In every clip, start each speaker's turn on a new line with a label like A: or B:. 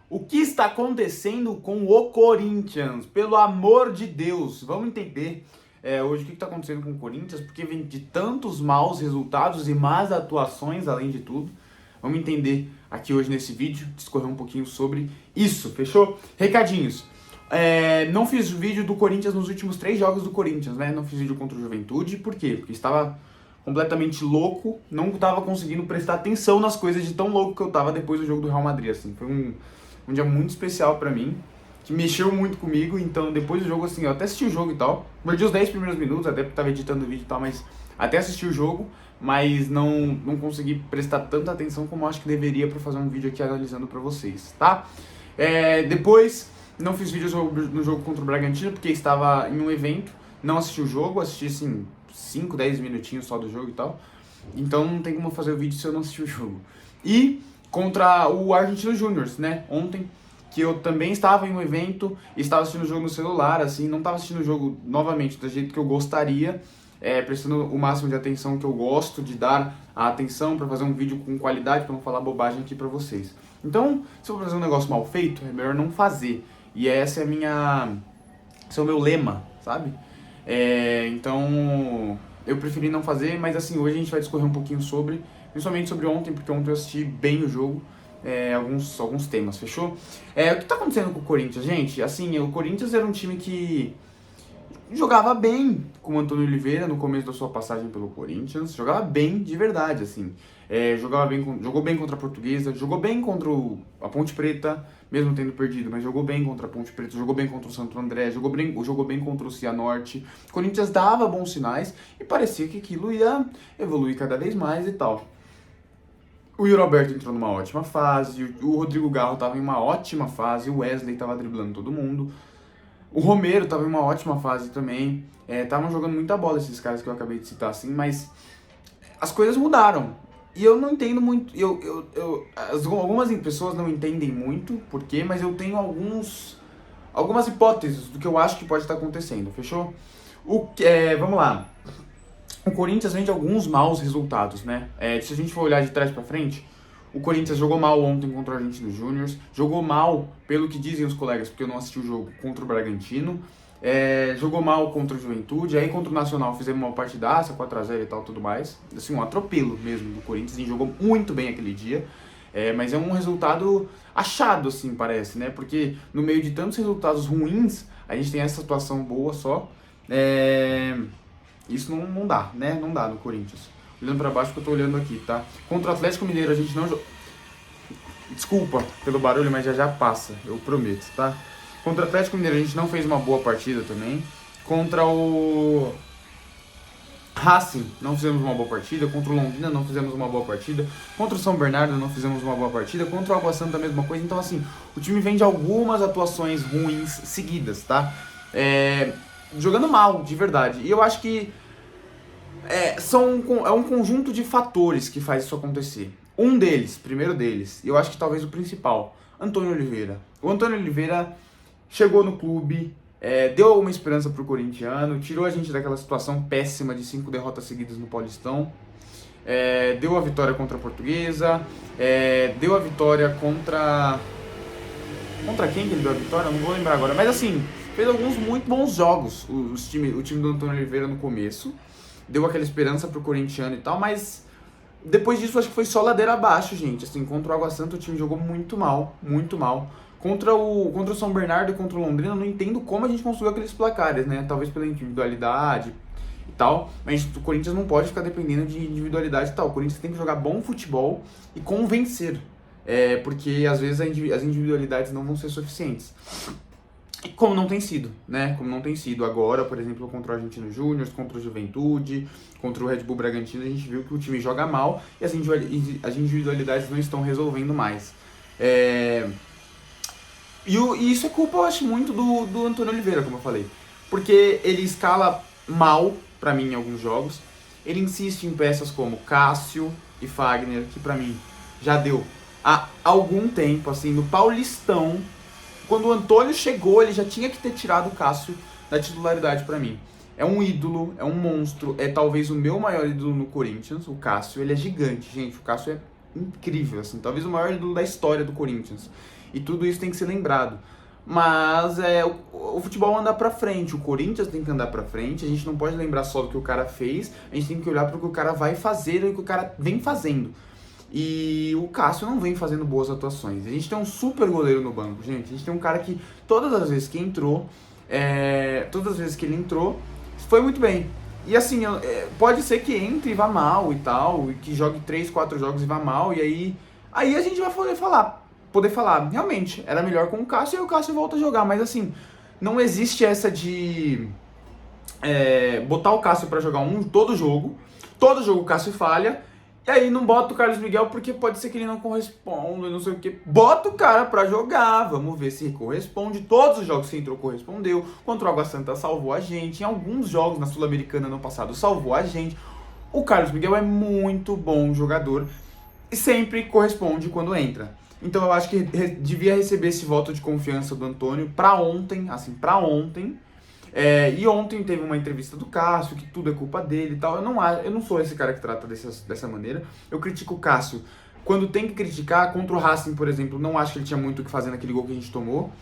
A: O que está acontecendo com o Corinthians? Pelo amor de Deus, vamos entender hoje o que está acontecendo com o Corinthians, porque vem de tantos maus resultados e más atuações, além de tudo. Vamos entender aqui hoje nesse vídeo, discorrer um pouquinho sobre isso, fechou? Recadinhos. Não fiz vídeo do Corinthians nos últimos 3 jogos do Corinthians, né? Não fiz vídeo contra o Juventude, por quê? Porque estava completamente louco, não estava conseguindo prestar atenção nas coisas de tão louco que eu estava depois do jogo do Real Madrid, assim. Foi um dia muito especial pra mim, que mexeu muito comigo, então depois do jogo, assim, eu até assisti o jogo e tal, perdi os 10 primeiros minutos, até porque tava editando o vídeo e tal, mas até assisti o jogo, mas não consegui prestar tanta atenção como eu acho que deveria pra fazer um vídeo aqui analisando pra vocês, tá? Depois, não fiz vídeo no jogo contra o Bragantino, porque estava em um evento, não assisti o jogo, assisti, assim, 5, 10 minutinhos só do jogo e tal, então não tem como fazer o vídeo se eu não assistir o jogo. E contra o Argentino Júnior, né, ontem, que eu também estava em um evento, estava assistindo o jogo no celular, assim, não estava assistindo o jogo novamente do jeito que eu gostaria, prestando o máximo de atenção que eu gosto de dar a atenção para fazer um vídeo com qualidade, para não falar bobagem aqui para vocês. Então, se eu vou fazer um negócio mal feito, é melhor não fazer. E esse é o meu lema, sabe? Então, eu preferi não fazer, mas assim, hoje a gente vai discorrer um pouquinho sobre, principalmente sobre ontem, porque ontem eu assisti bem o jogo, alguns temas, fechou? O que tá acontecendo com o Corinthians, gente? Assim, o Corinthians era um time que jogava bem com o Antônio Oliveira no começo da sua passagem pelo Corinthians, jogava bem de verdade, assim. Jogou bem contra a Portuguesa, jogou bem contra a Ponte Preta, mesmo tendo perdido, mas jogou bem contra a Ponte Preta, jogou bem contra o Santo André, jogou bem contra o Cianorte. O Corinthians dava bons sinais e parecia que aquilo ia evoluir cada vez mais e tal. O Yuri Alberto entrou numa ótima fase, o Rodrigo Garro estava em uma ótima fase, o Wesley estava driblando todo mundo, o Romero estava em uma ótima fase também, estavam jogando muita bola esses caras que eu acabei de citar assim, mas as coisas mudaram. E eu não entendo muito, algumas pessoas não entendem muito por quê, mas eu tenho algumas hipóteses do que eu acho que pode estar acontecendo, fechou? Vamos lá. O Corinthians vem de alguns maus resultados, né? Se a gente for olhar de trás pra frente, o Corinthians jogou mal ontem contra o Argentino Júnior, jogou mal, pelo que dizem os colegas, porque eu não assisti o jogo, contra o Bragantino, jogou mal contra o Juventude, aí contra o Nacional fizemos uma partidaça, 4x0 e tal, tudo mais. Assim, um atropelo mesmo do Corinthians, e jogou muito bem aquele dia. Mas é um resultado achado, assim, parece, né? Porque no meio de tantos resultados ruins, a gente tem essa atuação boa só. Isso não dá, né? Não dá no Corinthians. Olhando pra baixo que eu tô olhando aqui, tá? Contra o Atlético Mineiro a gente não jogou. Desculpa pelo barulho, mas já passa, eu prometo, tá? Contra o Atlético Mineiro a gente não fez uma boa partida também. Contra o Racing não fizemos uma boa partida. Contra o Londrina não fizemos uma boa partida. Contra o São Bernardo não fizemos uma boa partida. Contra o Água Santa a mesma coisa. Então assim, o time vem de algumas atuações ruins seguidas, tá? Jogando mal, de verdade. E eu acho que é um conjunto de fatores que faz isso acontecer. Primeiro deles, e eu acho que talvez o principal, Antônio Oliveira. O Antônio Oliveira chegou no clube, deu alguma esperança pro corintiano, tirou a gente daquela situação péssima de 5 derrotas seguidas no Paulistão, deu a vitória contra a Portuguesa, deu a vitória contra quem que ele deu a vitória? Não vou lembrar agora, mas assim, fez alguns muito bons jogos o time do Antônio Oliveira no começo, deu aquela esperança pro corintiano e tal, mas depois disso acho que foi só ladeira abaixo, gente. Assim, contra o Água Santa o time jogou muito mal, muito mal. Contra o São Bernardo e contra o Londrina, eu não entendo como a gente conseguiu aqueles placares, né? Talvez pela individualidade e tal, mas o Corinthians não pode ficar dependendo de individualidade e tal. O Corinthians tem que jogar bom futebol e convencer, porque às vezes as individualidades não vão ser suficientes. Como não tem sido, né? Como não tem sido agora, por exemplo, contra o Argentino Júnior, contra o Juventude, contra o Red Bull Bragantino, a gente viu que o time joga mal e as individualidades não estão resolvendo mais. E isso é culpa, eu acho, muito do Antônio Oliveira, como eu falei. Porque ele escala mal, pra mim, em alguns jogos. Ele insiste em peças como Cássio e Fagner, que pra mim já deu há algum tempo, assim, no Paulistão. Quando o Antônio chegou, ele já tinha que ter tirado o Cássio da titularidade pra mim. É um ídolo, é um monstro, é talvez o meu maior ídolo no Corinthians, o Cássio. Ele é gigante, gente, o Cássio é incrível, assim, talvez o maior ídolo da história do Corinthians. E tudo isso tem que ser lembrado. Mas o futebol anda pra frente, o Corinthians tem que andar pra frente, a gente não pode lembrar só do que o cara fez, a gente tem que olhar pro que o cara vai fazer e o que o cara vem fazendo. E o Cássio não vem fazendo boas atuações. A gente tem um super goleiro no banco, gente. A gente tem um cara que todas as vezes que entrou, todas as vezes que ele entrou, foi muito bem. E assim, pode ser que entre e vá mal e tal, e que jogue 3, 4 jogos e vá mal, e aí a gente vai poder falar, realmente, era melhor com o Cássio e o Cássio volta a jogar, mas assim, não existe essa de botar o Cássio pra jogar todo jogo o Cássio falha, e aí não bota o Carlos Miguel porque pode ser que ele não corresponda, não sei o que. Bota o cara pra jogar, vamos ver se corresponde. Todos os jogos que entrou correspondeu. Contra o Água Santa salvou a gente. Em alguns jogos na Sul-Americana no passado salvou a gente. O Carlos Miguel é muito bom jogador e sempre corresponde quando entra. Então eu acho que devia receber esse voto de confiança do Antônio pra ontem, assim, pra ontem. E ontem teve uma entrevista do Cássio, que tudo é culpa dele e tal. Eu não sou esse cara que trata dessa maneira. Eu critico o Cássio quando tem que criticar. Contra o Racing, por exemplo, não acho que ele tinha muito o que fazer naquele gol que a gente tomou.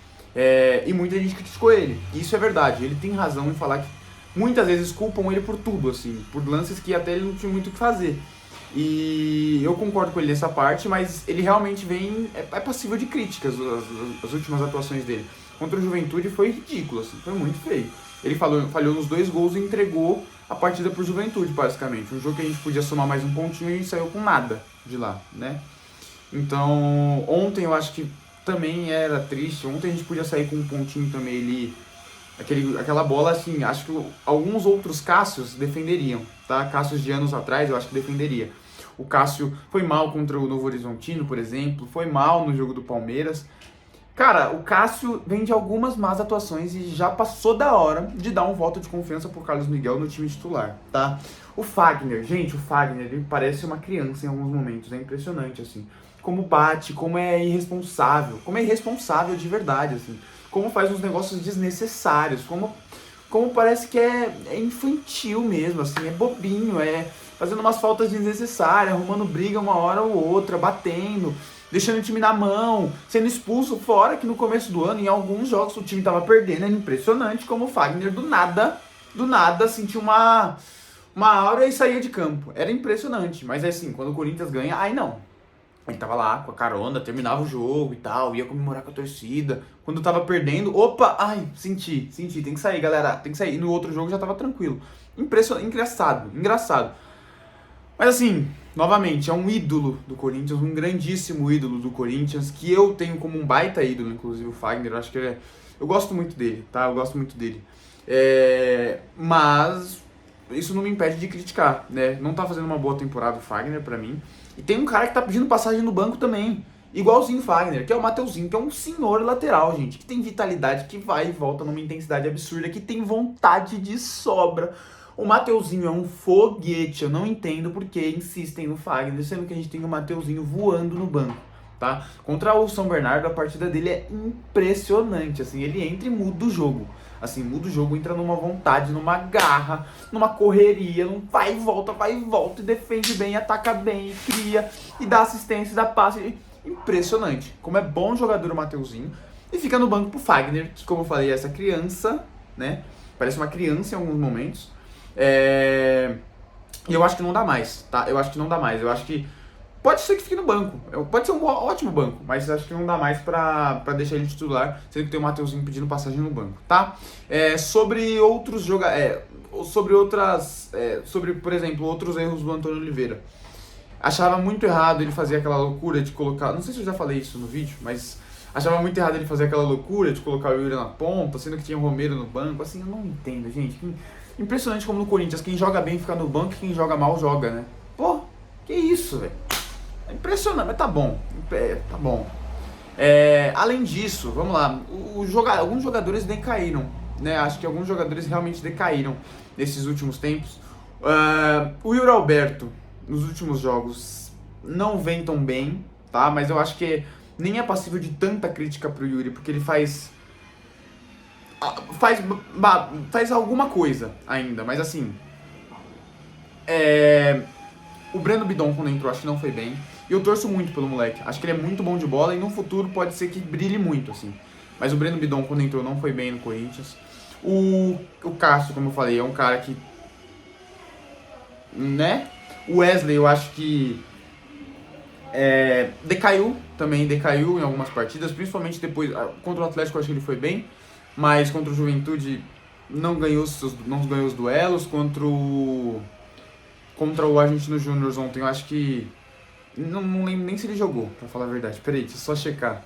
A: E muita gente criticou ele. E isso é verdade. Ele tem razão em falar que muitas vezes culpam ele por tudo, assim. Por lances que até ele não tinha muito o que fazer. E eu concordo com ele nessa parte, mas ele realmente é passível de críticas, as últimas atuações dele. Contra o Juventude foi ridículo, assim, foi muito feio. Ele falhou nos 2 gols e entregou a partida pro Juventude, basicamente. Um jogo que a gente podia somar mais um pontinho e a gente saiu com nada de lá, né? Então, ontem eu acho que também era triste. Ontem a gente podia sair com um pontinho também ali. Aquela bola, assim, acho que alguns outros Cássios defenderiam, tá? Cássios de anos atrás eu acho que defenderia. O Cássio foi mal contra o Novo Horizontino, por exemplo, foi mal no jogo do Palmeiras. Cara, o Cássio vem de algumas más atuações e já passou da hora de dar um voto de confiança pro Carlos Miguel no time titular, tá? O Fagner, gente, ele parece uma criança em alguns momentos, é impressionante, assim. Como bate, como é irresponsável de verdade, assim. Como faz uns negócios desnecessários, como parece que é infantil mesmo, assim, é bobinho, fazendo umas faltas desnecessárias, arrumando briga uma hora ou outra, batendo, deixando o time na mão, sendo expulso fora que no começo do ano, em alguns jogos o time tava perdendo, é impressionante como o Fagner do nada sentiu uma aura e saía de campo, era impressionante, mas assim, quando o Corinthians ganha, aí não. Ele tava lá com a carona, terminava o jogo e tal, ia comemorar com a torcida. Quando tava perdendo, opa, ai, senti, tem que sair, galera, tem que sair. E no outro jogo já tava tranquilo. Impressionante, engraçado. Mas assim, novamente, é um ídolo do Corinthians, um grandíssimo ídolo do Corinthians, que eu tenho como um baita ídolo, inclusive o Fagner, eu acho que eu gosto muito dele, tá? Eu gosto muito dele. Mas isso não me impede de criticar, né? Não tá fazendo uma boa temporada o Fagner pra mim. E tem um cara que tá pedindo passagem no banco também, igualzinho o Fagner, que é o Mateuzinho, que é um senhor lateral, gente, que tem vitalidade, que vai e volta numa intensidade absurda, que tem vontade de sobra. O Mateuzinho é um foguete, eu não entendo por que insistem no Fagner, sendo que a gente tem o Mateuzinho voando no banco, tá? Contra o São Bernardo, a partida dele é impressionante, assim, ele entra e muda o jogo. Assim, muda o jogo, entra numa vontade, numa garra, numa correria, num vai e volta, e defende bem, ataca bem, e cria, e dá assistência, dá passe. Impressionante. Como é bom jogador o Mateuzinho. E fica no banco pro Fagner, que como eu falei, é essa criança, né? Parece uma criança em alguns momentos. E eu acho que não dá mais, tá? Eu acho que pode ser que fique no banco, pode ser um ótimo banco, mas acho que não dá mais pra deixar ele titular, sendo que tem o Mateuzinho pedindo passagem no banco, tá? Sobre outros sobre, por exemplo, outros erros do Antônio Oliveira. Achava muito errado ele fazer aquela loucura de colocar, não sei se eu já falei isso no vídeo, mas achava muito errado ele fazer aquela loucura de colocar o Yuri na ponta, sendo que tinha o Romero no banco, assim, eu não entendo, gente. Impressionante como no Corinthians, quem joga bem fica no banco e quem joga mal joga, né? Pô, que isso, velho. É impressionante, mas tá bom. Tá bom. Além disso, vamos lá. Alguns jogadores decaíram, né? Acho que alguns jogadores realmente decaíram nesses últimos tempos. O Yuri Alberto, nos últimos jogos, não vem tão bem, tá? Mas eu acho que nem é passível de tanta crítica pro Yuri, porque ele faz alguma coisa ainda, mas assim... O Breno Bidon, quando entrou, acho que não foi bem. E eu torço muito pelo moleque. Acho que ele é muito bom de bola e no futuro pode ser que brilhe muito, assim. Mas o Breno Bidon, quando entrou, não foi bem no Corinthians. O Cássio, como eu falei, é um cara que... né? O Wesley, eu acho que... decaiu também, decaiu em algumas partidas, principalmente depois, contra o Atlético eu acho que ele foi bem, mas contra o Juventude não ganhou os duelos, contra o Argentino Júnior ontem, eu acho que, não lembro nem se ele jogou, pra falar a verdade, peraí, deixa eu só checar,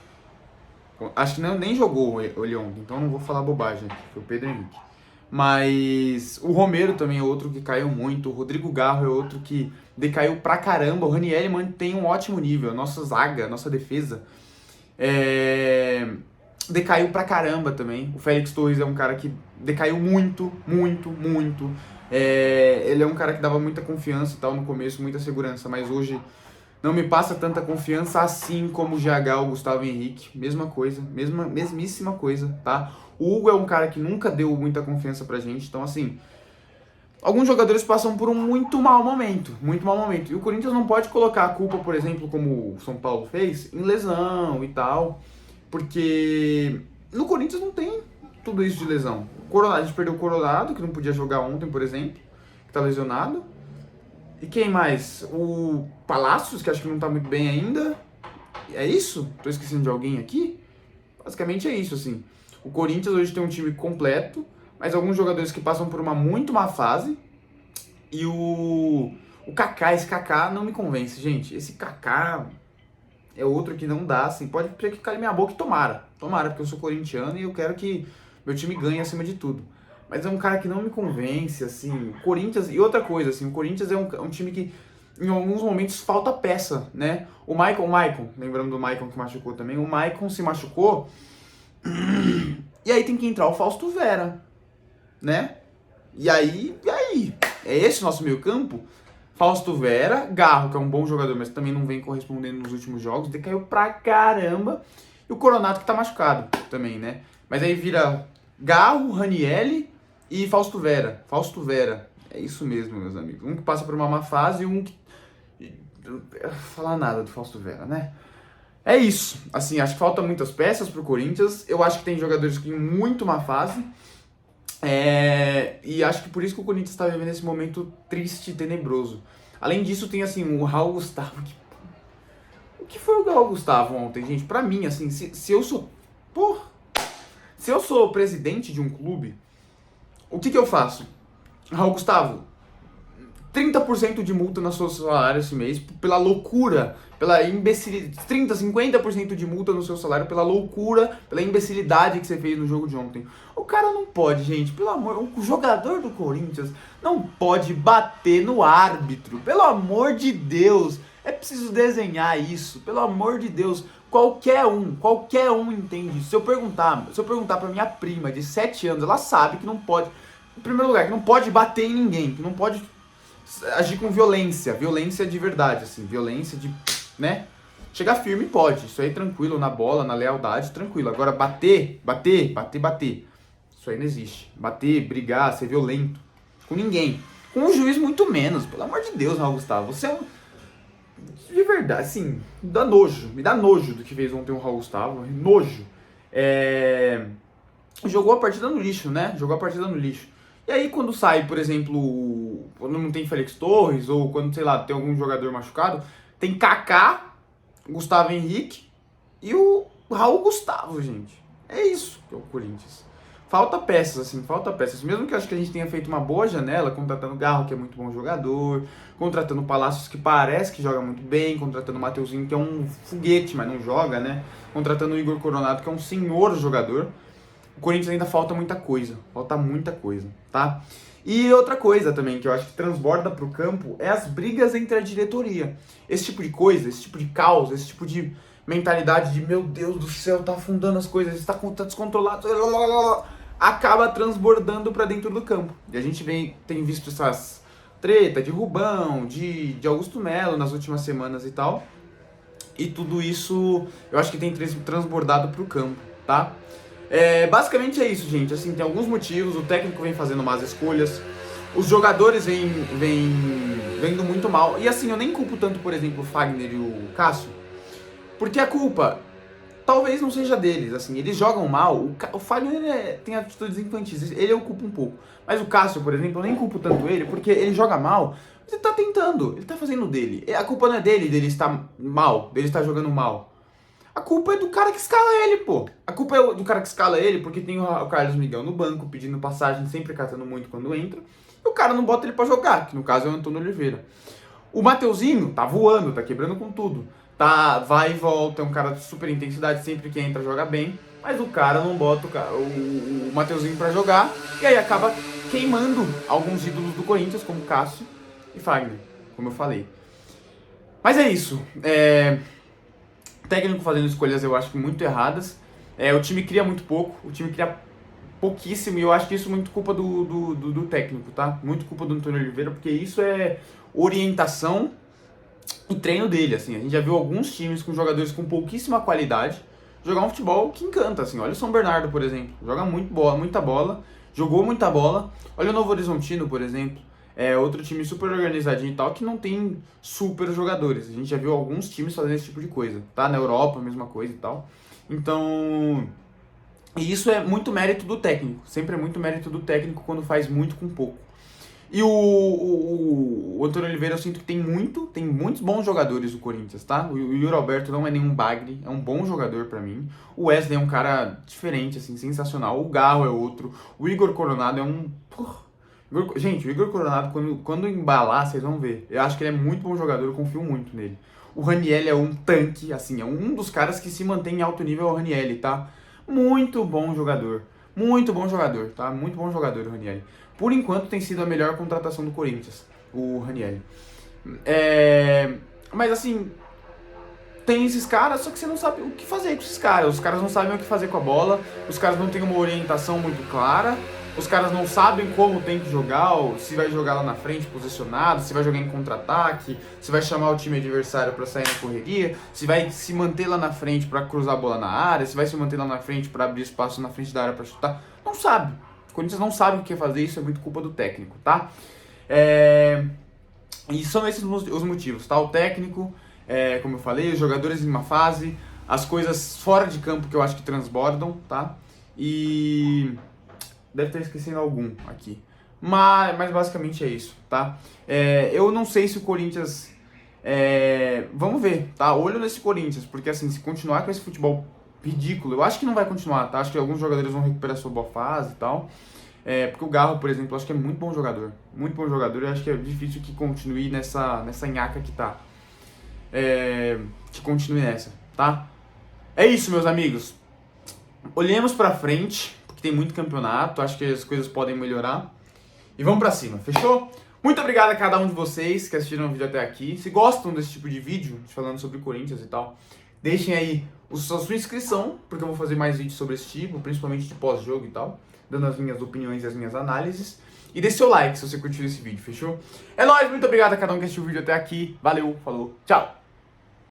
A: acho que nem jogou ele ontem, então não vou falar bobagem aqui, foi o Pedro Henrique. Mas o Romero também é outro que caiu muito, o Rodrigo Garro é outro que decaiu pra caramba, o Ranieri mantém um ótimo nível, a nossa zaga, a nossa defesa decaiu pra caramba também. O Félix Torres é um cara que decaiu muito, muito, muito. Ele é um cara que dava muita confiança e tal no começo, muita segurança, mas hoje não me passa tanta confiança assim como o GH, o Gustavo Henrique. Mesma coisa, mesmíssima coisa, tá? O Hugo é um cara que nunca deu muita confiança pra gente, então assim, alguns jogadores passam por um muito mau momento. E o Corinthians não pode colocar a culpa, por exemplo, como o São Paulo fez, em lesão e tal, porque no Corinthians não tem tudo isso de lesão. A gente perdeu o Coronado, que não podia jogar ontem, por exemplo, que tá lesionado. E quem mais? O Palácios, que acho que não tá muito bem ainda. É isso? Tô esquecendo de alguém aqui? Basicamente é isso, assim. O Corinthians hoje tem um time completo, mas alguns jogadores que passam por uma muito má fase. E o esse Kaká não me convence, gente. Esse Kaká é outro que não dá, assim. Pode ter que cair minha boca e tomara, porque eu sou corintiano e eu quero que meu time ganhe acima de tudo. Mas é um cara que não me convence, assim. O Corinthians, e outra coisa, assim, o Corinthians é um time que em alguns momentos falta peça, né? O Maicon, lembrando do Maicon que machucou também, o Maicon se machucou e aí tem que entrar o Fausto Vera, né? E aí, é esse o nosso meio campo? Fausto Vera, Garro, que é um bom jogador, mas também não vem correspondendo nos últimos jogos, decaiu pra caramba, e o Coronato que tá machucado também, né? Mas aí vira Garro, Ranieri e Fausto Vera. É isso mesmo, meus amigos. Um que passa por uma má fase e um que... falar nada do Fausto Vera, né? É isso. Assim, acho que faltam muitas peças pro Corinthians. Eu acho que tem jogadores que em muito má fase. E acho que por isso que o Corinthians está vivendo esse momento triste e tenebroso. Além disso, tem assim, o Raul Gustavo. O que foi o Raul Gustavo ontem, gente? Pra mim, assim, se eu sou... se eu sou presidente de um clube, o que eu faço? Raul Gustavo, 30% de multa no seu salário esse mês pela loucura, pela imbecilidade, 30, 50% de multa no seu salário pela loucura, pela imbecilidade que você fez no jogo de ontem. O cara não pode, gente, pelo amor, o jogador do Corinthians não pode bater no árbitro, pelo amor de Deus. É preciso desenhar isso, pelo amor de Deus. Qualquer um entende isso. Se eu perguntar pra minha prima de 7 anos, ela sabe que não pode, em primeiro lugar, que não pode bater em ninguém, que não pode agir com violência de verdade, assim, violência de, né? Chegar firme pode, isso aí tranquilo, na bola, na lealdade, tranquilo. Agora bater, isso aí não existe. Bater, brigar, ser violento com ninguém. Com o juiz muito menos, pelo amor de Deus, Raul Gustavo. Você é um... de verdade, assim, me dá nojo do que fez ontem o Raul Gustavo, nojo. Jogou a partida no lixo, né? E aí quando sai, por exemplo, quando não tem Félix Torres, ou quando, sei lá, tem algum jogador machucado, tem Kaká, Gustavo Henrique e o Raul Gustavo, gente. É isso que é o Corinthians. Falta peças. Mesmo que eu acho que a gente tenha feito uma boa janela, contratando Garro, que é muito bom jogador, contratando Palácios, que parece que joga muito bem, contratando o Mateuzinho, que é um foguete, mas não joga, né? Contratando o Igor Coronado, que é um senhor jogador. O Corinthians ainda falta muita coisa, tá? E outra coisa também que eu acho que transborda pro campo é as brigas entre a diretoria. Esse tipo de coisa, esse tipo de caos, esse tipo de mentalidade de meu Deus do céu, tá afundando as coisas, tá descontrolado, acaba transbordando pra dentro do campo. E a gente tem visto essas treta de Rubão, de Augusto Melo nas últimas semanas e tal. E tudo isso eu acho que tem transbordado pro campo, tá? Basicamente é isso, gente. Assim, tem alguns motivos. O técnico vem fazendo más escolhas. os jogadores vêm indo muito mal. E assim, eu nem culpo tanto, por exemplo, o Fagner e o Cássio, porque a culpa talvez não seja deles, assim, eles jogam mal, o Fagner tem atitudes infantis, ele eu culpo um pouco, mas o Cássio, por exemplo, eu nem culpo tanto ele, porque ele joga mal, mas ele tá tentando, ele tá fazendo o dele, a culpa não é dele estar mal, dele estar jogando mal, a culpa é do cara que escala ele, pô, a culpa é do cara que escala ele, porque tem o Carlos Miguel no banco, pedindo passagem, sempre catando muito quando entra, e o cara não bota ele pra jogar, que no caso é o Antônio Oliveira. O Mateuzinho tá voando, tá quebrando com tudo. Tá, vai e volta, é um cara de super intensidade, sempre que entra joga bem, mas o cara não bota o Mateuzinho pra jogar, e aí acaba queimando alguns ídolos do Corinthians, como Cássio e Fagner, como eu falei. Mas é isso, técnico fazendo escolhas eu acho que muito erradas, o time cria muito pouco, o time cria pouquíssimo, e eu acho que isso é muito culpa do técnico, tá? Muito culpa do Antônio Oliveira, porque isso é orientação e treino dele, assim. A gente já viu alguns times com jogadores com pouquíssima qualidade jogar um futebol que encanta, assim. Olha o São Bernardo, por exemplo. Joga muito bola, muita bola, jogou muita bola. Olha o Novo Horizontino, por exemplo. É outro time super organizadinho e tal, que não tem super jogadores. A gente já viu alguns times fazendo esse tipo de coisa, tá? Na Europa, a mesma coisa e tal. Então, e isso é muito mérito do técnico. Sempre é muito mérito do técnico quando faz muito com pouco. E o Antônio Oliveira, eu sinto que tem muitos bons jogadores do Corinthians, tá? O Yuri Alberto não é nenhum bagre, é um bom jogador pra mim. O Wesley é um cara diferente, assim, sensacional. O Garro é outro. O Igor Coronado é um... Gente, o Igor Coronado, quando embalar, vocês vão ver. Eu acho que ele é muito bom jogador, eu confio muito nele. O Raniel é um tanque, assim, é um dos caras que se mantém em alto nível, é o Raniel, tá? Muito bom jogador, tá? Muito bom jogador o Raniel. Por enquanto tem sido a melhor contratação do Corinthians, o Raniel. Mas assim, tem esses caras, só que você não sabe o que fazer com esses caras. Os caras não sabem o que fazer com a bola, os caras não têm uma orientação muito clara, os caras não sabem como tem que jogar, ou se vai jogar lá na frente posicionado, se vai jogar em contra-ataque, se vai chamar o time adversário para sair na correria, se vai se manter lá na frente para cruzar a bola na área, se vai se manter lá na frente para abrir espaço na frente da área para chutar. Não sabe. O Corinthians não sabe o que fazer, isso é muito culpa do técnico, tá? E são esses os motivos, tá? O técnico, como eu falei, os jogadores em uma fase, as coisas fora de campo que eu acho que transbordam, tá? E deve estar esquecendo algum aqui. Mas basicamente é isso, tá? Eu não sei se o Corinthians... vamos ver, tá? Olho nesse Corinthians, porque assim, se continuar com esse futebol ridículo, eu acho que não vai continuar, tá? Acho que alguns jogadores vão recuperar sua boa fase e tal. Porque o Garro, por exemplo, eu acho que é muito bom jogador. Muito bom jogador, eu acho que é difícil que continue nessa nhaca que tá. Que continue nessa, tá? É isso, meus amigos. Olhemos pra frente, porque tem muito campeonato, acho que as coisas podem melhorar. E vamos pra cima, fechou? Muito obrigado a cada um de vocês que assistiram o vídeo até aqui. Se gostam desse tipo de vídeo, falando sobre Corinthians e tal, deixem aí a sua inscrição, porque eu vou fazer mais vídeos sobre esse tipo, principalmente de pós-jogo e tal, dando as minhas opiniões e as minhas análises. E deixe seu like se você curtiu esse vídeo, fechou? É nóis, muito obrigado a cada um que assistiu o vídeo até aqui. Valeu, falou, tchau!